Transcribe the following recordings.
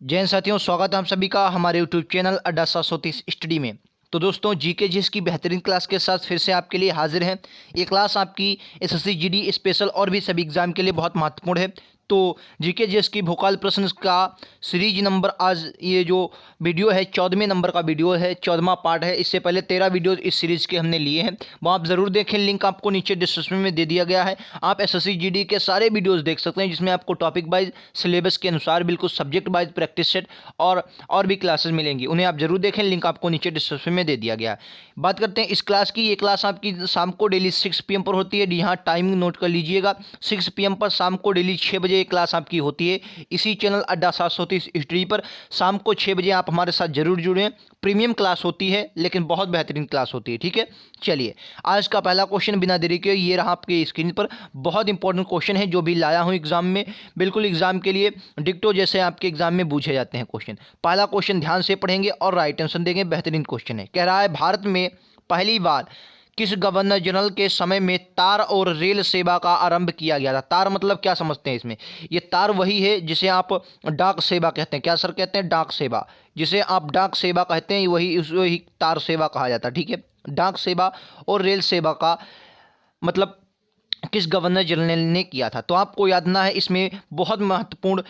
जय हिंद साथियों, स्वागत है आप सभी का हमारे यूट्यूब चैनल अड्डा 730 स्टडी में। तो दोस्तों, जीके जीएस की बेहतरीन क्लास के साथ फिर से आपके लिए हाजिर है। ये क्लास आपकी एसएससी जीडी स्पेशल और भी सभी एग्जाम के लिए बहुत महत्वपूर्ण है। तो जीके जीएस की भोकाल प्रश्न का सीरीज नंबर, आज ये जो वीडियो है 14वें नंबर का वीडियो है, 14वां पार्ट है। इससे पहले 13 वीडियो इस सीरीज के हमने लिए हैं, वो आप ज़रूर देखें। लिंक आपको नीचे डिस्क्रिप्शन में दे दिया गया है। आप एसएससी जीडी के सारे वीडियोस देख सकते हैं, जिसमें आपको टॉपिक वाइज सिलेबस के अनुसार बिल्कुल सब्जेक्ट वाइज प्रैक्टिस सेट और भी क्लासेस मिलेंगी। उन्हें आप जरूर देखें, लिंक आपको नीचे डिस्क्रिप्शन में दे दिया गया है। बात करते हैं इस क्लास की। ये क्लास आपकी शाम को डेली 6 PM पर होती है। यहाँ टाइमिंग नोट कर लीजिएगा, 6 PM पर शाम को डेली 6 बजे ये क्लास आपकी होती है। इसी चैनल अड्डा 730 हिस्ट्री पर शाम को 6 बजे आप हमारे साथ जरूर जुड़ें। प्रीमियम क्लास होती है, लेकिन बहुत बेहतरीन क्लास होती है। ठीक है, चलिए आज का पहला क्वेश्चन बिना देरी के ये रहा आपके स्क्रीन पर। बहुत इंपॉर्टेंट क्वेश्चन है जो भी लाया हूँ एग्जाम में, बिल्कुल एग्जाम के लिए डिक्टो जैसे आपके एग्जाम में पूछे जाते हैं क्वेश्चन। पहला क्वेश्चन ध्यान से पढ़ेंगे और राइट आंसर देंगे। बेहतरीन क्वेश्चन है, कह रहा है भारत में पहली बार किस गवर्नर जनरल के समय में तार और रेल सेवा का आरंभ किया गया था। तार मतलब क्या समझते हैं इसमें? ये तार वही है जिसे आप डाक सेवा कहते हैं। क्या सर कहते हैं? डाक सेवा। जिसे आप डाक सेवा कहते हैं वही तार सेवा कहा जाता है। ठीक है, डाक सेवा और रेल सेवा का मतलब किस गवर्नर जनरल ने किया था। तो आपको यादना है, इसमें बहुत महत्वपूर्ण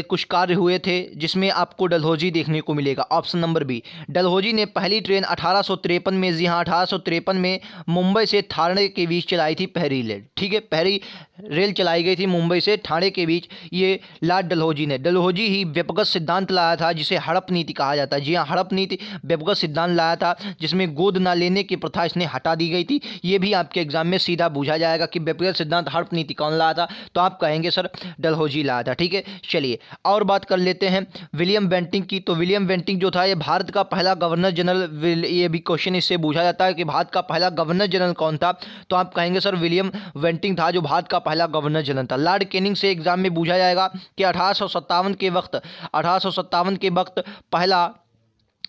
कुछ कार्य हुए थे, जिसमें आपको डलहौजी देखने को मिलेगा। ऑप्शन नंबर बी, डलहौजी ने पहली ट्रेन 1853 में, जी हाँ 1853 में मुंबई से ठाणे के बीच चलाई थी पहली रेल। ठीक है, पहली रेल चलाई गई थी मुंबई से ठाणे के बीच, ये लॉर्ड डलहौजी ने। डलहौजी ही व्यक्तिगत सिद्धांत लाया था जिसे हड़प नीति कहा जाता है। जी हाँ, हड़प नीति व्यक्तिगत सिद्धांत लाया था, जिसमें गोद ना लेने की प्रथा इसने हटा दी गई थी। ये भी आपके एग्जाम में सीधा पूछा जाएगा कि व्यक्तिगत सिद्धांत हड़प नीति कौन लाया था, तो आप कहेंगे सर डलहौजी लाया था। ठीक है, चलिए और बात कर लेते हैं विलियम बेंटिंक की। तो विलियम बेंटिंक जो था, ये भारत का पहला गवर्नर जनरल। ये भी क्वेश्चन इससे पूछा जाता है कि भारत का पहला गवर्नर जनरल कौन था, तो आप कहेंगे सर विलियम बेंटिंक था जो भारत का पहला गवर्नर जनरल था। लॉर्ड कैनिंग से एग्जाम में पूछा जाएगा कि 1857 के वक्त पहला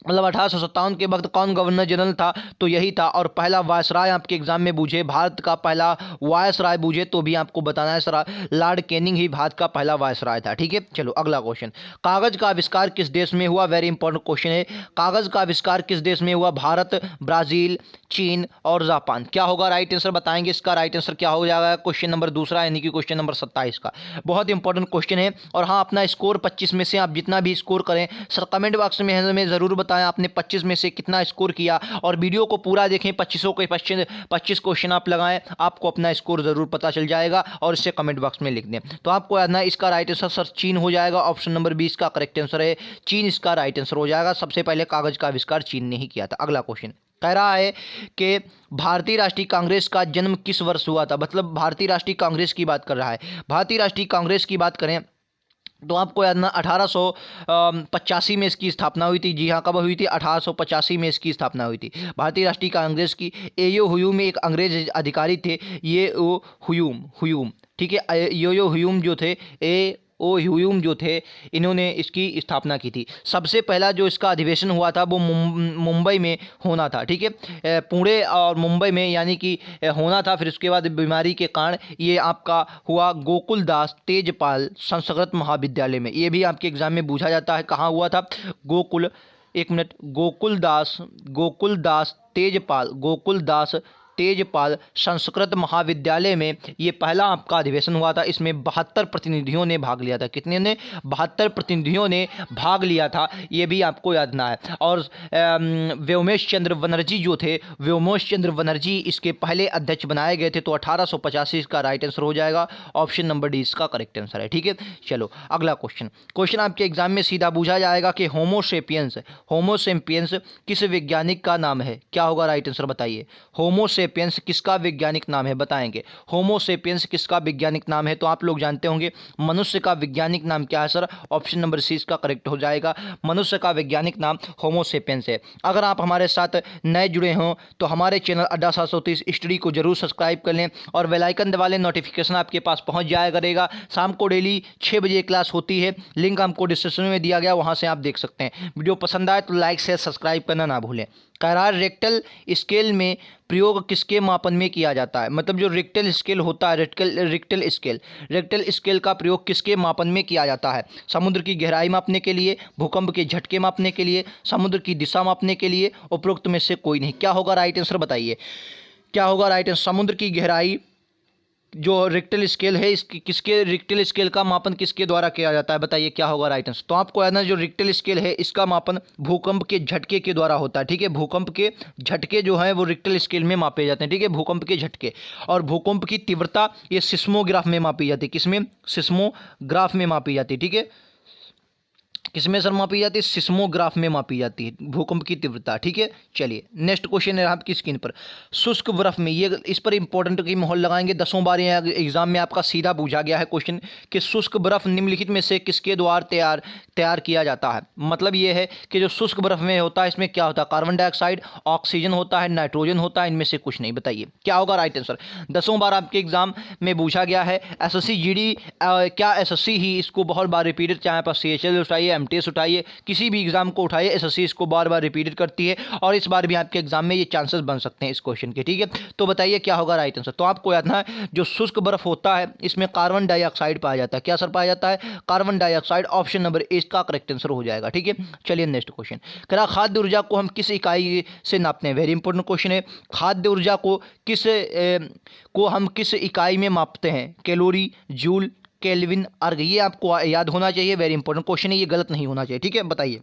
मतलब 1857 के वक्त कौन गवर्नर जनरल था, तो यही था। और पहला वायसराय आपके एग्जाम में पूछे, भारत का पहला वायसराय पूछे, तो भी आपको बताना है सर लॉर्ड कैनिंग ही भारत का पहला वायसराय था। ठीक है, चलो अगला क्वेश्चन। कागज का आविष्कार किस देश में हुआ? वेरी इंपॉर्टेंट क्वेश्चन है। कागज का आविष्कार किस देश में हुआ? भारत, ब्राजील, चीन और जापान। क्या होगा राइट आंसर बताएंगे? इसका राइट आंसर क्या हो जाएगा? क्वेश्चन नंबर दूसरा, यानी कि क्वेश्चन नंबर 27 का। बहुत इंपॉर्टेंट क्वेश्चन है। और हाँ, अपना स्कोर 25 में से आप जितना भी स्कोर करें सर कमेंट बॉक्स में हमें जरूर बताएं आपने 25 में से कितना स्कोर किया। और वीडियो को पूरा देखें, 25 क्वेश्चन आप लगाएं, आपको अपना स्कोर जरूर पता चल जाएगा। और इसे कमेंट बॉक्स में लिख दें। तो आपको याद ना, इसका राइट आंसर सर चीन हो जाएगा। ऑप्शन नंबर 20 का करेक्ट आंसर है चीन, इसका राइट आंसर हो जाएगा। सबसे पहले कागज का आविष्कार चीन ने ही किया था। अगला क्वेश्चन कह रहा है कि भारतीय राष्ट्रीय कांग्रेस का जन्म किस वर्ष हुआ था। मतलब भारतीय राष्ट्रीय कांग्रेस की बात कर रहा है। भारतीय राष्ट्रीय कांग्रेस की बात करें तो आपको याद ना 1885 में इसकी स्थापना हुई थी। जी हाँ, कब हुई थी? 1885 में इसकी स्थापना हुई थी भारतीय राष्ट्रीय कांग्रेस की। एयो हुयूम एक अंग्रेज अधिकारी थे, ये ओ हुयूम। ठीक है, यो ह्यूम जो थे, ह्यूम जो थे, इन्होंने इसकी स्थापना की थी। सबसे पहला जो इसका अधिवेशन हुआ था वो मुंबई में होना था। ठीक है, पुणे और मुंबई में यानी कि होना था। फिर उसके बाद बीमारी के कारण ये आपका हुआ गोकुलदास तेजपाल संस्कृत महाविद्यालय में। ये भी आपके एग्जाम में पूछा जाता है, कहाँ हुआ था? गोकुलदास तेजपाल संस्कृत महाविद्यालय में ये पहला आपका अधिवेशन हुआ था। इसमें 72 प्रतिनिधियों ने भाग लिया था। कितने ने? 72 प्रतिनिधियों ने भाग लिया था। ये भी आपको याद ना है। और व्योमेश चंद्र बनर्जी जो थे, व्योमेश चंद्र बनर्जी इसके पहले अध्यक्ष बनाए गए थे। तो 1885 इसका राइट आंसर हो जाएगा। ऑप्शन नंबर डी इसका करेक्ट आंसर है। ठीक है, चलो अगला क्वेश्चन आपके एग्जाम में सीधा पूछा जाएगा कि होमोसेपियंस किस वैज्ञानिक का नाम है? क्या होगा राइट आंसर बताइए? होमोसेपियंस किसका वैज्ञानिक नाम है? बताएंगे होमोसेपियंस किसका वैज्ञानिक नाम है? तो आप लोग जानते होंगे मनुष्य का वैज्ञानिक नाम क्या है सर? ऑप्शन नंबर सी इसका करेक्ट हो जाएगा। मनुष्य का वैज्ञानिक नाम होमोसेपियंस है। अगर आप हमारे साथ नए जुड़े हों तो हमारे चैनल अड्डा 730 स्टडी को जरूर सब्सक्राइब कर लें और बेल आइकन दबा लें, नोटिफिकेशन आपके पास पहुंच जाया करेगा। शाम को डेली 6 बजे क्लास होती है, लिंक आपको डिस्क्रिप्शन में दिया गया, वहां से आप देख सकते हैं। वीडियो पसंद आए तो लाइक शेयर सब्सक्राइब करना ना भूलें। कह रहा है रेक्टल स्केल में प्रयोग किसके मापन में किया जाता है। मतलब जो रेक्टल स्केल होता है, रेक्टल स्केल का प्रयोग किसके मापन में किया जाता है। समुद्र की गहराई मापने के लिए, भूकंप के झटके मापने के लिए, समुद्र की दिशा मापने के लिए, उपरोक्त में से कोई नहीं। क्या होगा राइट आंसर बताइए, क्या होगा राइट आंसर। समुद्र की गहराई जो रेक्टल स्केल है, इसकी किसके रेक्टल स्केल का मापन किसके द्वारा किया जाता है, बताइए क्या होगा राइट आंसर। तो आपको याद ना, जो रेक्टल स्केल है इसका मापन भूकंप के झटके के द्वारा होता है। ठीक है, भूकंप के झटके जो है वो रेक्टल स्केल में मापे जाते हैं। ठीक है, भूकंप के झटके। और भूकंप की तीव्रता ये सिस्मोग्राफ में मापी जाती है। किसमें, सिस्मोग्राफ में मापी जाती है। ठीक है, किसमें सर मापी जाती है, सिस्मोग्राफ में मापी जाती है भूकंप की तीव्रता। ठीक है, चलिए नेक्स्ट क्वेश्चन है आपकी स्क्रीन पर। शुष्क बर्फ में, ये इस पर इंपॉर्टेंट की माहौल लगाएंगे, 10 बार एग्जाम में आपका सीधा पूछा गया है क्वेश्चन कि शुष्क बर्फ निम्नलिखित में से किसके द्वारा तैयार किया जाता है। मतलब ये है कि जो शुष्क बर्फ में होता है इसमें क्या होता है, कार्बन डाइऑक्साइड, ऑक्सीजन होता है, नाइट्रोजन होता है, इनमें से कुछ नहीं। बताइए क्या होगा राइट आंसर। 10 बार आपके एग्जाम में पूछा गया है। एसएससी जीडी, क्या एसएससी ही इसको बहुत बार रिपीटेड, चाहे आप CHL उठाइए, MTS उठाइए, किसी भी एग्जाम को उठाइए, एसएससी इसको बार बार रिपीटेड करती है और इस बार भी आपके एग्जाम में ये चांसेस बन सकते हैं इस क्वेश्चन के। ठीक है, तो बताइए क्या होगा राइट आंसर। तो आपको याद है जो शुष्क बर्फ होता है इसमें कार्बन डाइऑक्साइड पाया जाता है। क्या सर पाया जाता है, carbon dioxide. Option number A इसका करेक्ट आंसर हो जाएगा। ठीक है, चलिए नेक्स्ट क्वेश्चन। कह रहा खाद्य ऊर्जा को हम किस इकाई से नापते हैं। वेरी इंपॉर्टेंट क्वेश्चन है। खाद्य ऊर्जा को हम किस इकाई में मापते हैं। कैलोरी, जूल, केल्विन, अर्ग। ये आपको याद होना चाहिए, वेरी इंपॉर्टेंट क्वेश्चन है, ये गलत नहीं होना चाहिए। ठीक है, बताइए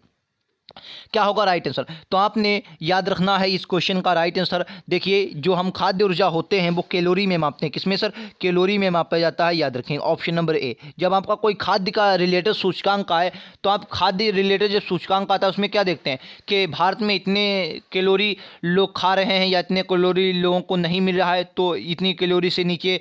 क्या होगा राइट आंसर। तो आपने याद रखना है इस क्वेश्चन का राइट आंसर। देखिए जो हम खाद्य ऊर्जा होते हैं वो कैलोरी में मापते हैं। किसमें सर, कैलोरी में मापा जाता है, याद रखें ऑप्शन नंबर ए। जब आपका कोई खाद्य का रिलेटेड सूचकांक आए तो आप खाद्य रिलेटेड जब सूचकांक आता है उसमें क्या देखते हैं कि भारत में इतने कैलोरी लोग खा रहे हैं या इतने कैलोरी लोगों को नहीं मिल रहा है, तो इतनी कैलोरी से नीचे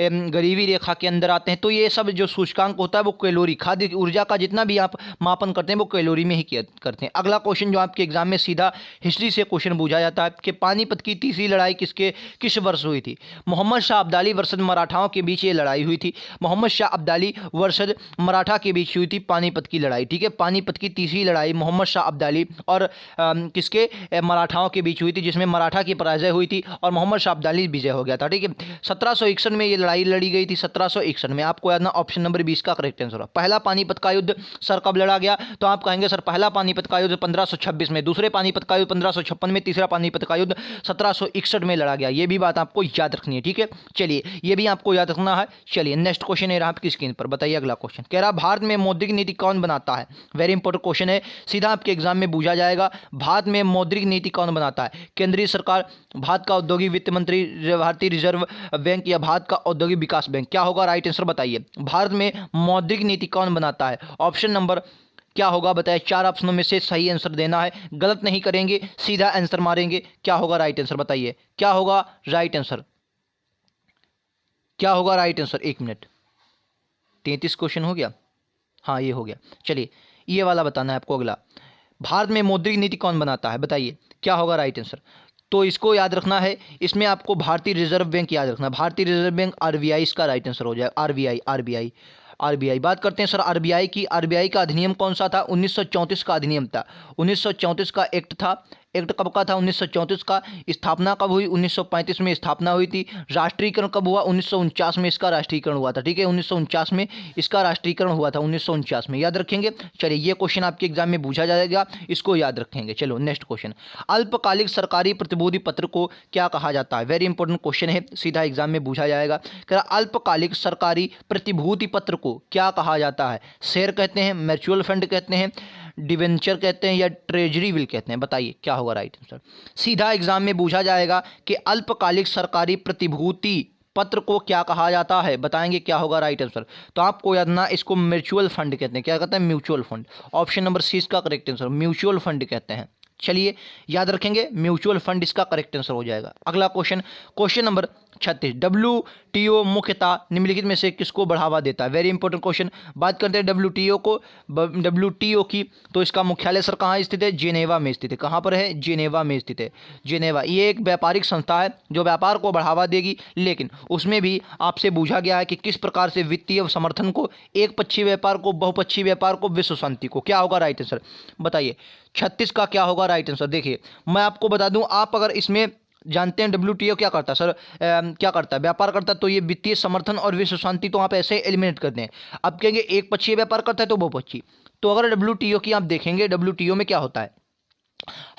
गरीबी रेखा के अंदर आते हैं। तो ये सब जो सूचकांक होता है वो कैलोरी, खाद्य ऊर्जा का जितना भी आप मापन करते हैं वो कैलोरी में ही करते हैं। अगला क्वेश्चन जो आपके एग्जाम में सीधा हिस्ट्री से क्वेश्चन पूछा जाता है कि पानीपत की तीसरी लड़ाई किस वर्ष हुई थी। मोहम्मद शाह अब्दाली वर्सेस मराठाओं के बीच ये लड़ाई हुई थी। मोहम्मद शाह अब्दाली वर्सेस मराठा के बीच हुई थी पानीपत की लड़ाई। ठीक है, पानीपत की तीसरी लड़ाई मोहम्मद शाह अब्दाली और किसके, मराठाओं के बीच हुई थी, जिसमें मराठा की पराजय हुई थी और मोहम्मद शाह अब्दाली विजय हो गया था। ठीक है, 1761 में ये लड़ाई लड़ी गई थी। 1761 में। आपको याद ना, ऑप्शन नंबर 20 का करेक्ट आंसर। पहला पानीपत का युद्ध सर कब लड़ा गया, तो आप कहेंगे सर पहला पानीपत का युद्ध 1526 में, दूसरे पानीपत का युद्ध 1556 में, तीसरा पानीपत का युद्ध 1761 में लड़ा गया। ये भी बात आपको याद रखनी है। ठीक है, चलिए ये भी आपको याद रखना है। चलिए नेक्स्ट क्वेश्चन है आपकी स्क्रीन पर। बताइए अगला क्वेश्चन। कह रहा भारत में मौद्रिक नीति कौन बनाता है। वेरी इंपॉर्टेंट क्वेश्चन है, सीधा आपके एग्जाम में पूछा जाएगा। भारत में मौद्रिक नीति कौन बनाता है। केंद्रीय सरकार, भारत का औद्योगिक वित्त मंत्री, भारतीय रिजर्व बैंक या भारत का औद्योगिक विकास बैंक। क्या होगा राइट आंसर बताइए। भारत में मौद्रिक नीति कौन बनाता है। ऑप्शन नंबर क्या होगा बताइए। 4 ऑप्शनों में से सही आंसर देना है, गलत नहीं करेंगे, सीधा आंसर मारेंगे। क्या होगा राइट आंसर बताइए, क्या होगा राइट आंसर, क्या होगा राइट आंसर। 1 मिनट, 33 क्वेश्चन हो गया, हाँ ये हो गया। चलिए ये वाला बताना है आपको। अगला, भारत में मौद्रिक नीति कौन बनाता है, बताइए क्या होगा राइट आंसर। तो इसको याद रखना है, इसमें आपको भारतीय रिजर्व बैंक याद रखना है। भारतीय रिजर्व बैंक, RBI इसका राइट आंसर हो जाएगा। RBI बात करते हैं सर RBI की। RBI का अधिनियम कौन सा था, 1934 का अधिनियम था। 1934 का एक्ट था। एक्ट कब का था, 1934 का। स्थापना कब हुई, 1935 में स्थापना हुई थी। राष्ट्रीयकरण कब हुआ, 1949 में इसका राष्ट्रीयकरण हुआ था। ठीक है, 1949 में इसका राष्ट्रीयकरण हुआ था, 1949 में, याद रखेंगे। चलिए ये क्वेश्चन आपके एग्जाम में पूछा जाएगा, इसको याद रखेंगे। चलो नेक्स्ट क्वेश्चन। अल्पकालिक सरकारी प्रतिभूति पत्र को क्या कहा जाता है। वेरी इंपॉर्टेंट क्वेश्चन है, सीधा एग्जाम में पूछा जाएगा। अल्पकालिक सरकारी प्रतिभूति पत्र को क्या कहा जाता है। शेयर कहते हैं, म्यूचुअल फंड कहते हैं, डिवेंचर कहते हैं या ट्रेजरी बिल कहते हैं। बताइए क्या होगा राइट आंसर। सीधा एग्जाम में पूछा जाएगा कि अल्पकालिक सरकारी प्रतिभूति पत्र को क्या कहा जाता है, बताएंगे क्या होगा राइट आंसर। तो आपको याद ना, इसको म्यूचुअल फंड कहते हैं। क्या कहते हैं, mutual fund. Option number C इसका करेक्ट आंसर, म्यूचुअल फंड कहते हैं। चलिए याद रखेंगे, म्यूचुअल फंड इसका करेक्ट आंसर हो जाएगा। अगला क्वेश्चन, क्वेश्चन नंबर 36। WTO मुख्यतः निम्नलिखित में से किसको बढ़ावा देता है? Very important question. बात करते हैं WTO की, तो इसका मुख्यालय सर कहाँ स्थित है? जेनेवा में स्थित है। कहाँ पर है? जेनेवा में स्थित है। जेनेवा ये एक व्यापारिक संस्था है जो व्यापार को बढ़ावा देगी, लेकिन उसमें भी आपसे पूछा गया है कि किस प्रकार से वित्तीय समर्थन को, एक पक्षीय व्यापार को, बहुपक्षीय व्यापार को, विश्व शांति को। क्या होगा राइट आंसर बताइए? 36 का क्या होगा राइट आंसर? देखिए मैं आपको बता दूं, आप अगर इसमें जानते हैं WTO क्या करता है सर, क्या करता है? व्यापार करता है, तो ये वित्तीय समर्थन और विश्व शांति तो आप ऐसे एलिमिनेट करते हैं। अब कहेंगे एक पक्षीय व्यापार करता है तो बहुपक्षीय, तो अगर WTO की आप देखेंगे, WTO में क्या होता है?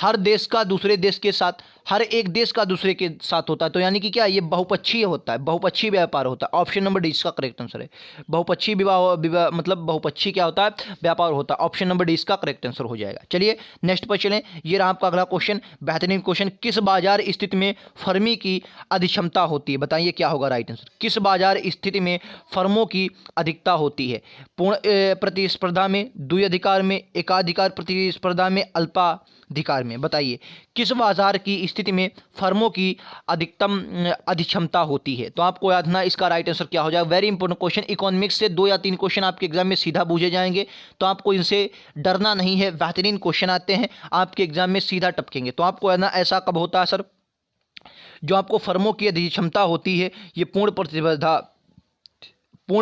हर देश का दूसरे देश के साथ, हर एक देश का दूसरे के साथ होता है, तो यानी कि क्या, ये बहुपक्षीय होता है, बहुपक्षीय व्यापार होता है। ऑप्शन नंबर डी इसका करेक्ट आंसर है। बहुपक्षीय मतलब बहुपक्षीय क्या होता है? व्यापार होता है। ऑप्शन नंबर डी इसका करेक्ट आंसर हो जाएगा। चलिए नेक्स्ट पर चलें। ये रहा आपका अगला क्वेश्चन, बेहतरीन क्वेश्चन। किस बाजार स्थिति में फर्मी की अधिक्षमता होती है? बताइए क्या होगा राइट आंसर? किस बाजार स्थिति में फर्मों की अधिकता होती है? पूर्ण प्रतिस्पर्धा में, द्विअधिकार में, एकाधिकार प्रतिस्पर्धा में, अल्पाधिकार में। बताइए किस बाजार की स्थिति में फर्मों की अधिकतम अधिक्षमता होती है? तो आपको याद ना, इसका राइट आंसर क्या हो जाएगा? Very important question. इकोनॉमिक्स से 2 या 3 क्वेश्चन आपके एग्जाम में सीधा पूछे जाएंगे, तो आपको इनसे डरना नहीं है। बेहतरीन क्वेश्चन आते हैं आपके एग्जाम में, सीधा टपकेंगे। तो आपको याद ना, ऐसा कब होता है सर? जो आपको फर्मों की अधिक्षमता होती है, ये पूर्ण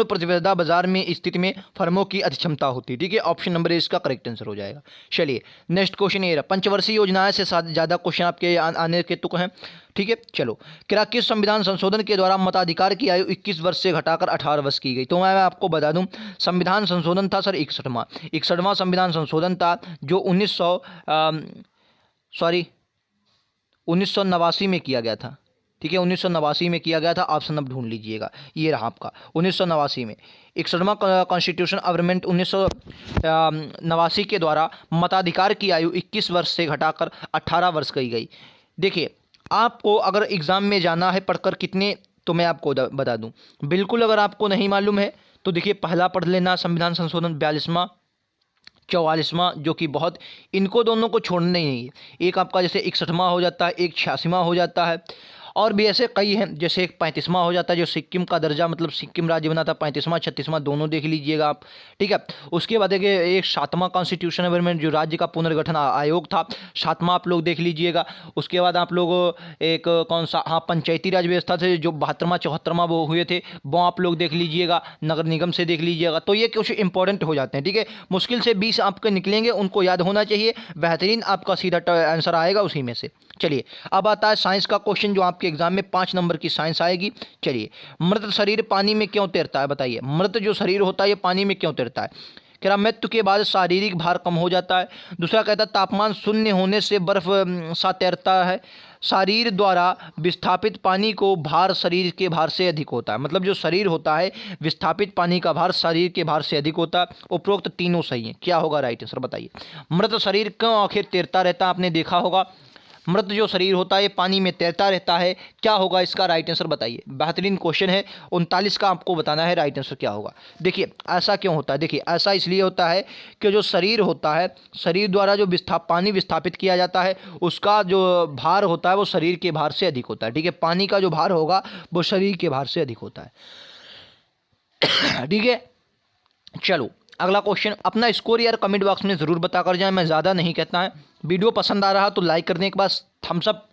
प्रतिस्पर्धा बाजार में स्थिति में फर्मों की अधिक्षमता होती है। ठीक है, ऑप्शन नंबर इसका करेक्ट आंसर हो जाएगा। चलिए नेक्स्ट क्वेश्चन ये रहा, पंचवर्षीय योजनाएं से ज़्यादा क्वेश्चन आपके आने के तुक हैं। ठीक है, चलो। क्या किस संविधान संशोधन के द्वारा मताधिकार की आयु 21 वर्ष से घटाकर 18 वर्ष की गई? तो मैं आपको बता दूं, संविधान संशोधन था सर 61वां संविधान संशोधन था, जो 1989 में किया गया था। ठीक है, 1989 में किया गया था। ऑप्शन अब ढूंढ लीजिएगा, ये रहा आपका 1989 में 61वां कॉन्स्टिट्यूशन अमेंडमेंट 1989 के द्वारा मताधिकार की आयु 21 वर्ष से घटाकर 18 वर्ष की गई। देखिए आपको अगर एग्ज़ाम में जाना है पढ़कर कितने, तो मैं आपको बता दूं, बिल्कुल अगर आपको नहीं मालूम है तो देखिए पहला पढ़ लेना, संविधान संशोधन 42वां, 44वां, जो कि बहुत, इनको दोनों को छोड़ना ही नहीं है। एक आपका जैसे 61वां हो जाता है, एक 86वां हो जाता है, और भी ऐसे कई हैं, जैसे एक 35वां हो जाता है, जो सिक्किम का दर्जा, मतलब सिक्किम राज्य बना था। 35वां 36वां दोनों देख लीजिएगा आप। ठीक है, उसके बाद देखिए एक 7वां कॉन्स्टिट्यूशन अमेंडमेंट, जो राज्य का पुनर्गठन आयोग था, 7वां आप लोग देख लीजिएगा। उसके बाद आप लोग एक कौन सा, हाँ, पंचायती राज व्यवस्था से जो 72वां 74वां वो हुए थे, वो आप लोग देख लीजिएगा। नगर निगम से देख लीजिएगा। तो ये कुछ इंपॉर्टेंट हो जाते हैं। ठीक है, मुश्किल से 20 आपके निकलेंगे, उनको याद होना चाहिए। बेहतरीन आपका सीधा आंसर आएगा उसी में से। चलिए अब आता है साइंस का क्वेश्चन, जो आपके एग्जाम में 5 नंबर की साइंस आएगी। चलिए, मृत शरीर पानी में क्यों तैरता है? बताइए मृत जो शरीर होता है ये पानी में क्यों तैरता है? कह रहा मृत्यु के बाद शारीरिक भार कम हो जाता है। दूसरा कहता है तापमान शून्य होने से बर्फ सा तैरता है। शरीर द्वारा विस्थापित पानी को भार शरीर के भार से अधिक होता है। मतलब जो शरीर होता है, विस्थापित पानी का भार शरीर के भार से अधिक होता है। उपरोक्त तीनों सही है। क्या होगा राइट आंसर बताइए? मृत शरीर क्यों आखिर तैरता रहता है? आपने देखा होगा मृत जो शरीर होता है पानी में तैरता रहता है। क्या होगा इसका राइट आंसर बताइए? बेहतरीन क्वेश्चन है। 39 का आपको बताना है राइट आंसर क्या होगा। देखिए ऐसा क्यों होता है? देखिए ऐसा इसलिए होता है कि जो शरीर होता है, शरीर द्वारा जो पानी विस्थापित किया जाता है, उसका जो भार होता है वो शरीर के भार से अधिक होता है। ठीक है, पानी का जो भार होगा वो शरीर के भार से अधिक होता है। ठीक है, चलो अगला क्वेश्चन। अपना स्कोर यार कमेंट बॉक्स में ज़रूर बता कर जाए, मैं ज़्यादा नहीं कहता है। वीडियो पसंद आ रहा तो लाइक करने के बाद थम्स अप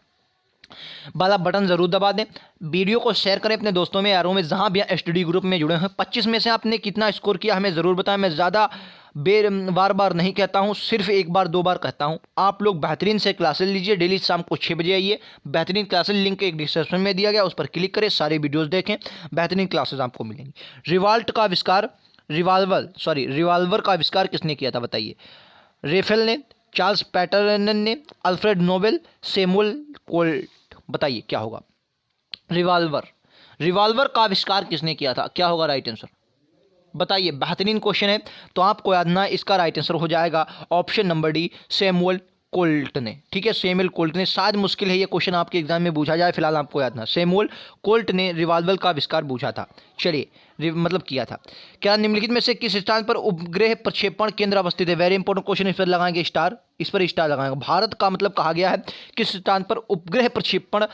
वाला बटन ज़रूर दबा दें। वीडियो को शेयर करें अपने दोस्तों में, यारों में, जहाँ भी स्टडी ग्रुप में जुड़े हैं। 25 में से आपने कितना स्कोर किया हमें ज़रूर बताएं। मैं ज़्यादा बार बार नहीं कहता हूँ, सिर्फ 1 बार 2 बार कहता हूँ। आप लोग बेहतरीन से क्लासेस लीजिए, डेली शाम को 6 बजे आइए। बेहतरीन क्लासेस लिंक एक डिस्क्रिप्शन में दिया गया, उस पर क्लिक करें, सारे वीडियोज़ देखें, बेहतरीन क्लासेस आपको मिलेंगी। रिवाल्वर का आविष्कार किसने किया था? बताइए। रेफेल ने, चार्ल्स पैटरसन ने, अल्फ्रेड नोबेल, सैमुअल कोल्ट। बताइए क्या होगा? रिवाल्वर का आविष्कार किसने किया था? क्या होगा राइट आंसर बताइए? बेहतरीन क्वेश्चन है, तो आपको याद ना, इसका राइट आंसर हो जाएगा option number D, Samuel Colt ने। ठीक है, सैमुअल कोल्ट ने। शायद मुश्किल है ये क्वेश्चन आपके एग्जाम में पूछा जाए, फिलहाल आपको याद ना, सैमुअल कोल्ट ने रिवाल्वर का आविष्कार पूछा था। चलिए मतलब किया था। क्या निम्नलिखित में से किस स्थान पर उपग्रह प्रक्षेपण केंद्र अवस्थित है? वेरी इंपॉर्टेंट क्वेश्चन, इस पर लगाएंगे स्टार, इस पर स्टार लगाएंगे। भारत का मतलब कहा गया है किस स्थान पर उपग्रह प्रक्षेपण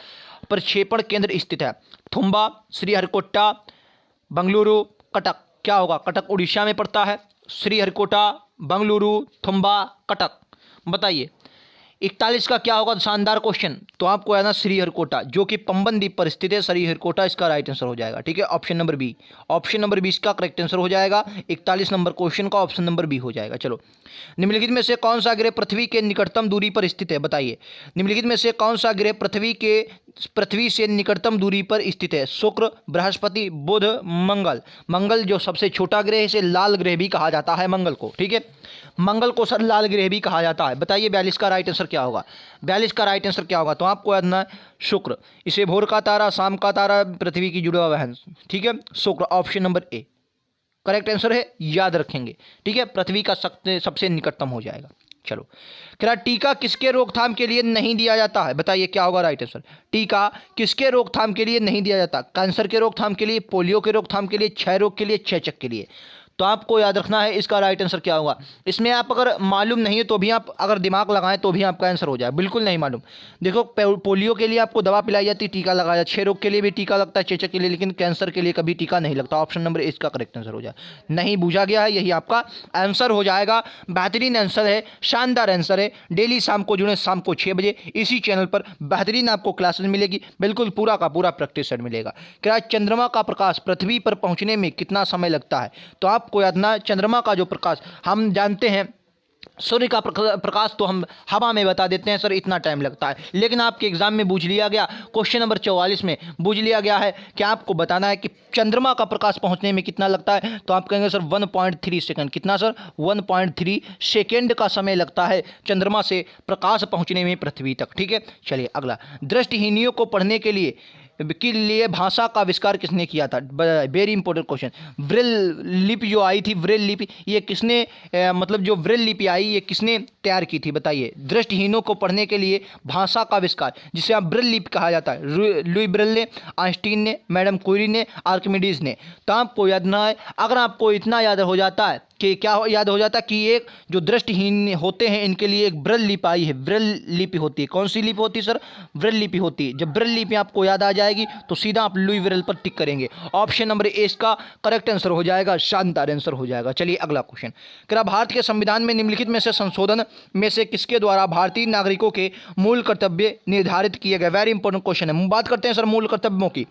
प्रक्षेपण केंद्र स्थित है? थुम्बा, श्रीहरिकोटा, बंगलुरु, कटक। क्या होगा? कटक उड़ीसा में पड़ता है। श्रीहरिकोटा, बंगलुरु, थुम्बा, कटक। बताइए 41 का क्या होगा? शानदार क्वेश्चन। तो आपको है ना श्रीहरिकोटा, जो कि पंबन द्वीप पर स्थित है। श्रीहरिकोटा इसका राइट आंसर हो जाएगा। ठीक है, option number B. Option number 20 का करेक्ट आंसर हो जाएगा। 41 नंबर क्वेश्चन का ऑप्शन नंबर बी हो जाएगा। चलो, निम्नलिखित में से कौन सा ग्रह पृथ्वी के निकटतम दूरी पर स्थित है? बताइए निम्नलिखित में से कौन सा ग्रह पृथ्वी से निकटतम दूरी पर स्थित है? शुक्र, बृहस्पति, बुध, मंगल। मंगल जो सबसे छोटा ग्रह है, इसे लाल ग्रह भी कहा जाता है मंगल को। ठीक है, मंगल को सर लाल ग्रह भी कहा जाता है। बताइए 42 का राइट आंसर क्या होगा? 42 का राइट आंसर क्या होगा? तो आपको याद ना, शुक्र। इसे भोर का तारा, शाम का तारा, पृथ्वी की जुड़वा बहन। ठीक है, शुक्र option number A correct answer है, याद रखेंगे। ठीक है, पृथ्वी का सबसे निकटतम हो जाएगा। चलो, क्या टीका किसके रोकथाम के लिए नहीं दिया जाता है? बताइए क्या होगा राइट आंसर? टीका किसके रोकथाम के लिए नहीं दिया जाता? कैंसर के रोकथाम के लिए, पोलियो के रोकथाम के लिए, क्षय रोग के लिए, चेचक के लिए। तो आपको याद रखना है इसका राइट आंसर क्या होगा। इसमें आप अगर मालूम नहीं है तो भी आप अगर दिमाग लगाएं तो भी आपका आंसर हो जाए। बिल्कुल नहीं मालूम, देखो पोलियो के लिए आपको दवा पिलाई जाती है, टीका लगाया जाता है। क्षय रोग के लिए भी टीका लगता है, चेचक के लिए, लेकिन कैंसर के लिए कभी टीका नहीं लगता। ऑप्शन नंबर इसका करेक्ट आंसर हो जाए। नहीं बूझा गया है, यही आपका आंसर हो जाएगा। बेहतरीन आंसर है, शानदार आंसर है। डेली शाम को जुड़े, शाम को 6 बजे इसी चैनल पर बेहतरीन आपको क्लासेस मिलेगी। बिल्कुल पूरा का पूरा प्रैक्टिस सेट मिलेगा। क्या चंद्रमा का प्रकाश पृथ्वी पर पहुंचने में कितना समय लगता है? तो आपको याद ना, चंद्रमा का जो प्रकाश हम जानते हैं, सूर्य का प्रकाश तो हम हवा में बता देते हैं सर इतना टाइम लगता है, लेकिन आपके एग्जाम में पूछ लिया गया, क्वेश्चन नंबर 44 में पूछ लिया गया है कि आपको बताना है कि चंद्रमा का प्रकाश पहुंचने में कितना लगता है। तो आप कहेंगे सर 1.3 सेकंड। कितना सर? 1.3 सेकंड का समय लगता है चंद्रमा से प्रकाश पहुंचने में पृथ्वी तक। ठीक है, चलिए अगला। दृष्टिहीनियों को पढ़ने के लिए भाषा का आविष्कार किसने किया था? Very important question. ब्रेल लिपि जो आई थी, ब्रेल लिपि, ये किसने मतलब जो ब्रेल लिपि आई ये किसने तैयार की थी? बताइए। दृष्टिहीनों को पढ़ने के लिए भाषा का आविष्कार, जिसे आप ब्रेल लिपि कहा जाता है, लुई ब्रेल ने, आइंस्टीन ने, मैडम क्यूरी ने, आर्किमिडीज ने। तो आपको याद ना है, अगर आपको इतना याद हो जाता है कि क्या याद हो जाता कि एक जो दृष्टिहीन होते हैं इनके लिए एक ब्रेल लिपि आई है। ब्रेल लिपि होती है, कौन सी लिपि होती है सर? ब्रेल लिपि होती है। जब ब्रेल लिपि आपको याद आ जाएगी तो सीधा आप लुई ब्रेल पर टिक करेंगे। ऑप्शन नंबर ए इसका करेक्ट आंसर हो जाएगा, शानदार आंसर हो जाएगा। चलिए अगला क्वेश्चन। क्या भारत के संविधान में निम्नलिखित में से संशोधन में से किसके द्वारा भारतीय नागरिकों के मूल कर्तव्य निर्धारित किए गए? वेरी इंपॉर्टेंट क्वेश्चन है। बात करते हैं सर मूल कर्तव्यों की।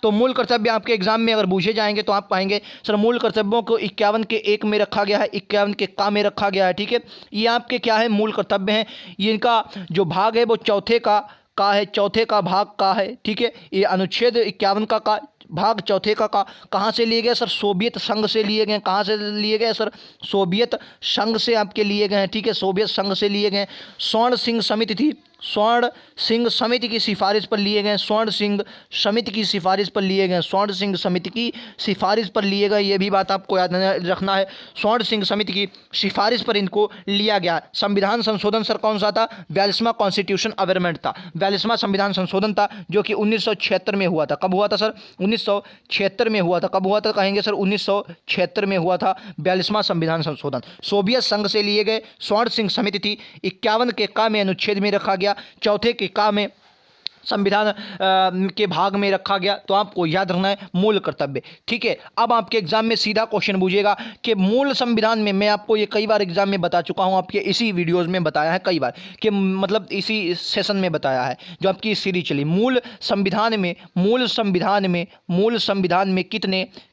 तो मूल कर्तव्य आपके एग्जाम में अगर पूछे जाएंगे तो आप पाएंगे सर मूल कर्तव्यों को 51 के 1 में रखा गया है, 51 के का में रखा गया है। ठीक है, ये आपके क्या है? मूल कर्तव्य हैं। ये इनका जो भाग है वो चौथे का है, चौथे का भाग का है। ठीक है, ये अनुच्छेद 51 का भाग चौथे का कहाँ से लिए गए सर? सोवियत संघ से लिए गए। कहाँ से लिए गए सर? सोवियत संघ से आपके लिए गए हैं। ठीक है, सोवियत संघ से लिए गए। स्वर्ण सिंह समिति थी, स्वर्ण सिंह समिति की सिफारिश पर लिए गए। स्वर्ण सिंह समिति की सिफारिश पर लिए गए। स्वर्ण सिंह समिति की सिफारिश पर लिए गए, ये भी बात आपको याद रखना है। स्वर्ण सिंह समिति की सिफारिश पर इनको लिया गया। संविधान संशोधन सर कौन सा था? 42वां कॉन्स्टिट्यूशन अमेंडमेंट था। 42वां संविधान संशोधन था जो कि 1976 में हुआ था। कब हुआ था सर? 1976 में हुआ था। कब हुआ था कहेंगे सर? 1976 में हुआ था 42वां संविधान संशोधन। सोवियत संघ से लिए गए। स्वर्ण सिंह समिति थी। 51 के का में अनुच्छेद में रखा गया। चौथे के का में संविधान के भाग में रखा गया। तो आपको याद रखना है मूल कर्तव्य। ठीक है, अब आपके एग्जाम में सीधा क्वेश्चन पूछेगा कि मूल संविधान में, मैं आपको ये कई बार एग्जाम में बता चुका हूं, आपके इसी वीडियोस में बताया है कई बार कि मतलब इसी सेशन में बताया है जो आपकी सीरीज चली। मूल संविधान में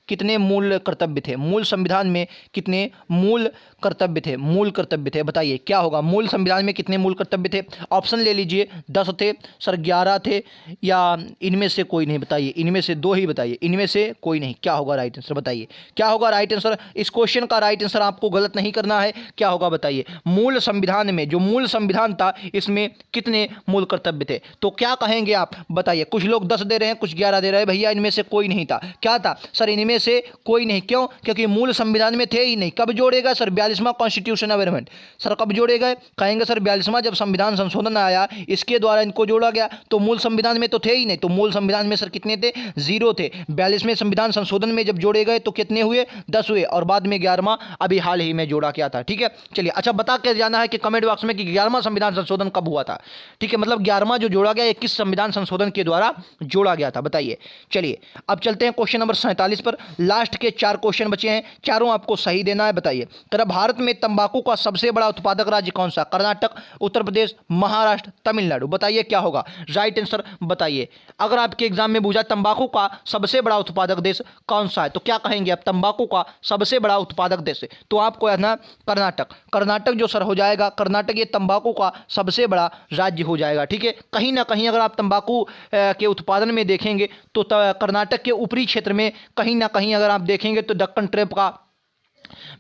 कितने मूल कर्तव्य थे? मूल संविधान में कितने मूल कर्तव्य थे? मूल कर्तव्य थे, बताइए क्या होगा? मूल संविधान में कितने मूल कर्तव्य थे? ऑप्शन ले लीजिए। 10 थे सर, 11 थे, या इनमें से कोई नहीं? बताइए, इनमें से 2 ही बताइए, इनमें से कोई नहीं। क्या होगा राइट आंसर? बताइए क्या होगा राइट आंसर? इस क्वेश्चन का राइट आंसर आपको गलत नहीं करना है। क्या होगा बताइए? मूल संविधान में, जो मूल संविधान था, इसमें कितने मूल कर्तव्य थे? तो क्या कहेंगे आप? बताइए। कुछ लोग 10 दे रहे हैं, कुछ 11 दे रहे हैं। भैया इनमें से कोई नहीं था। क्या था सर? इनमें इनमें से कोई नहीं। क्यों? क्योंकि मूल संविधान में थे ही नहीं। कब जोड़ेगा सर? 42वां कॉन्स्टिट्यूशन अमेंडमेंट। सर कब जोड़े गए? कहेंगे सर 42वां जब संविधान संशोधन आया इसके द्वारा इनको जोड़ा गया। तो मूल संविधान में तो थे ही नहीं। तो मूल संविधान में सर कितने थे? 0 थे। 42वें संविधान संशोधन में जब जोड़े गए तो कितने हुए? 10 हुए, और बाद में 11वां अभी हाल ही में जोड़ा गया था। ठीक है, चलिए अच्छा बता के जाना है कि कमेंट बॉक्स में कि 11वां संविधान संशोधन कब हुआ था। ठीक है, मतलब 11वां जो जोड़ा गया, 21 संविधान संशोधन के द्वारा जोड़ा गया था, बताइए। चलिए अब चलते हैं क्वेश्चन नंबर 47 पर। लास्ट के 4 क्वेश्चन बचे हैं, चारों आपको सही देना है। बताइए तेरा भारत में तंबाकू का सबसे बड़ा उत्पादक राज्य कौन सा? कर्नाटक, उत्तर प्रदेश, महाराष्ट्र, तमिलनाडु। बताइए क्या होगा राइट आंसर, बताइए। अगर आपके एग्जाम में पूछा तंबाकू का सबसे बड़ा उत्पादक देश कौन सा है तो क्या कहेंगे आप? तंबाकू का सबसे बड़ा उत्पादक देश है तो आपको याद ना कर्नाटक। कर्नाटक जो सर हो जाएगा, कर्नाटक ये तंबाकू का सबसे बड़ा राज्य हो जाएगा। ठीक है, कहीं ना कहीं अगर आप तंबाकू के उत्पादन में देखेंगे तो कर्नाटक के ऊपरी क्षेत्र में कहीं ना कहीं अगर आप देखेंगे तो दक्कन ट्रेप का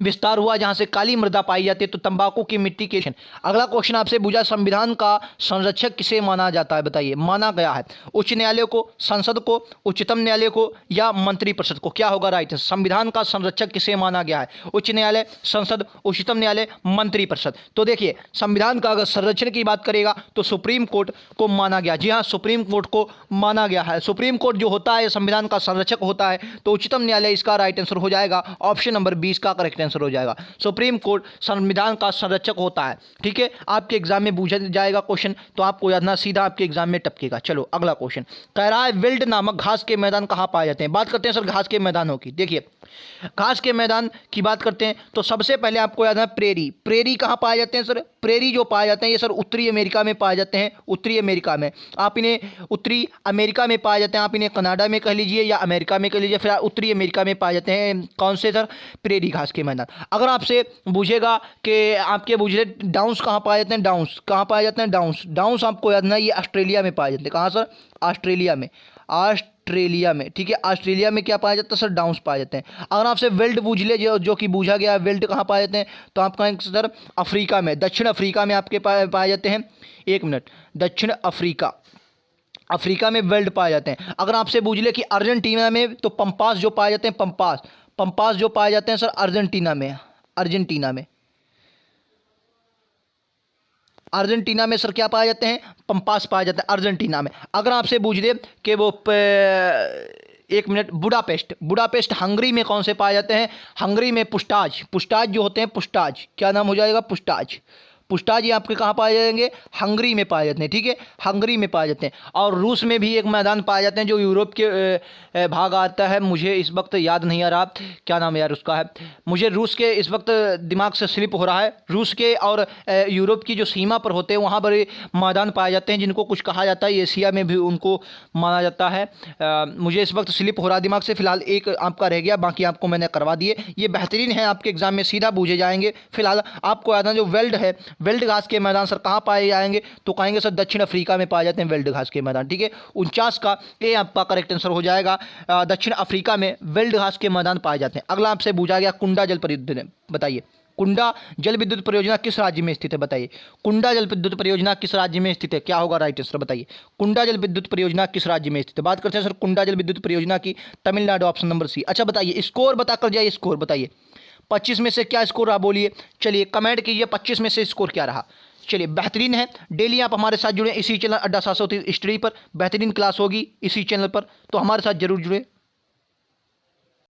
विस्तार हुआ, जहां से काली मृदा पाई जाती है। तो तंबाकू की मिट्टी के। अगला क्वेश्चन आपसे पूछा संविधान का संरक्षक किसे माना जाता है? बताइए। माना गया है उच्च न्यायालय को, संसद को, उच्चतम न्यायालय को या मंत्रिपरिषद को। क्या होगा राइट? संविधान का संरक्षक किसे माना गया है? उच्च न्यायालय, संसद, उच्चतम न्यायालय, मंत्रिपरिषद। तो देखिए संविधान का अगर संरक्षण की बात करेगा तो सुप्रीम कोर्ट को माना गया। जी हाँ, सुप्रीम कोर्ट को माना गया है। सुप्रीम कोर्ट जो होता है संविधान का संरक्षक होता है। तो उच्चतम न्यायालय इसका राइट आंसर हो जाएगा, ऑप्शन नंबर 20 का करेक्ट आंसर हो जाएगा। सुप्रीम कोर्ट संविधान का संरक्षक होता है। ठीक है, आपके एग्जाम में पूछा जाएगा क्वेश्चन तो आपको याद ना, सीधा आपके एग्जाम में टपकेगा। चलो अगला क्वेश्चन कह रहा है विल्ड नामक घास के मैदान कहां पाए जाते हैं? बात करते हैं सर घास के मैदानों की। देखिए घास के मैदान की बात करते हैं तो सबसे पहले आपको याद है प्रेरी। प्रेरी कहां पाए जाते हैं सर? प्रेरी जो पाए जाते हैं ये सर उत्तरी अमेरिका में पाए जाते हैं। उत्तरी अमेरिका में, आप इन्हें उत्तरी अमेरिका में पाए जाते हैं। आप इन्हें कनाडा में कह लीजिए या अमेरिका में कह लीजिए, फिर उत्तरी अमेरिका में पाए जाते हैं। कौन से सर? प्रेरी घास के मैदान। अगर आपसे पूछेगा कि आपके पूछे डाउन्स कहाँ पाए जाते हैं, डाउन्स कहाँ पाए जाते हैं? डाउन्स, डाउन्स आपको याद ना ये ऑस्ट्रेलिया में पाए जाते हैं। कहाँ सर? ऑस्ट्रेलिया में, ऑस्ट्रेलिया में। ठीक है, ऑस्ट्रेलिया में क्या पाया जाता है सर? डाउन्स पाए जाते हैं। अगर आपसे वेल्ड पूछ ले जो कि पूछा गया है वेल्ड कहाँ पाए जाते हैं तो आप कहेंगे सर अफ्रीका में, दक्षिण अफ्रीका में आपके पाए जाते हैं। एक मिनट, दक्षिण अफ्रीका, अफ्रीका में वेल्ड पाए जाते हैं। अगर आपसे पूछ ले कि अर्जेंटीना में तो पंपास जो पाए जाते हैं, पंपास, पंपास जो पाए जाते हैं सर अर्जेंटीना में, अर्जेंटीना में, अर्जेंटीना में सर क्या पाए जाते हैं? पंपास पाए जाते हैं अर्जेंटीना में। अगर आपसे पूछ दे कि वो एक मिनट, बुडापेस्ट, बुडापेस्ट हंगरी में कौन से पाए जाते हैं? हंगरी में पुस्टाज, पुस्टाज जो होते हैं, पुस्टाज, क्या नाम हो जाएगा? पुस्टाज। पुस्टाज ये आपके कहाँ पाए जाएंगे? हंगरी में पाए जाते हैं। ठीक है, हंगरी में पाए जाते हैं। और रूस में भी एक मैदान पाए जाते हैं जो यूरोप के भाग आता है, मुझे इस वक्त याद नहीं आ रहा क्या नाम यार उसका है, मुझे रूस के इस वक्त दिमाग से स्लिप हो रहा है। रूस के और यूरोप की जो सीमा पर होते हैं वहाँ पर मैदान पाए जाते हैं जिनको कुछ कहा जाता है, एशिया में भी उनको माना जाता है। मुझे इस वक्त स्लिप हो रहा दिमाग से, फिलहाल एक आपका रह गया, बाकी आपको मैंने करवा दिए। ये बेहतरीन है, आपके एग्जाम में सीधा पूछे जाएंगे। फिलहाल आपको याद है जो वेल्ड है, वेल्ड घास के मैदान सर कहाँ पाए जाएंगे तो कहेंगे सर दक्षिण अफ्रीका में पाए जाते हैं वेल्ड घास के मैदान। ठीक है, 49 का ये आपका करेक्ट आंसर हो जाएगा। दक्षिण अफ्रीका में वेल्ड घास के मैदान पाए जाते हैं। अगला आपसे पूछा गया कुंडा जल परियोजना, बताइए कुंडा जल विद्युत परियोजना किस राज्य में स्थित है? बताइए कुंडा जल विद्युत परियोजना किस राज्य में स्थित है? क्या होगा राइट आंसर, बताइए कुंडा जल विद्युत परियोजना किस राज्य में स्थित है? बात करते हैं सर कुंडा जल विद्युत परियोजना की, तमिलनाडु, ऑप्शन नंबर सी। अच्छा बताइए स्कोर बताकर जाइए, स्कोर बताइए 25 में से क्या स्कोर रहा बोलिए। चलिए कमेंट कीजिए 25 में से स्कोर क्या रहा। चलिए बेहतरीन है, डेली आप हमारे साथ जुड़े इसी चैनल अड्डा 730 स्टडी पर, बेहतरीन क्लास होगी इसी चैनल पर, तो हमारे साथ जरूर जुड़े।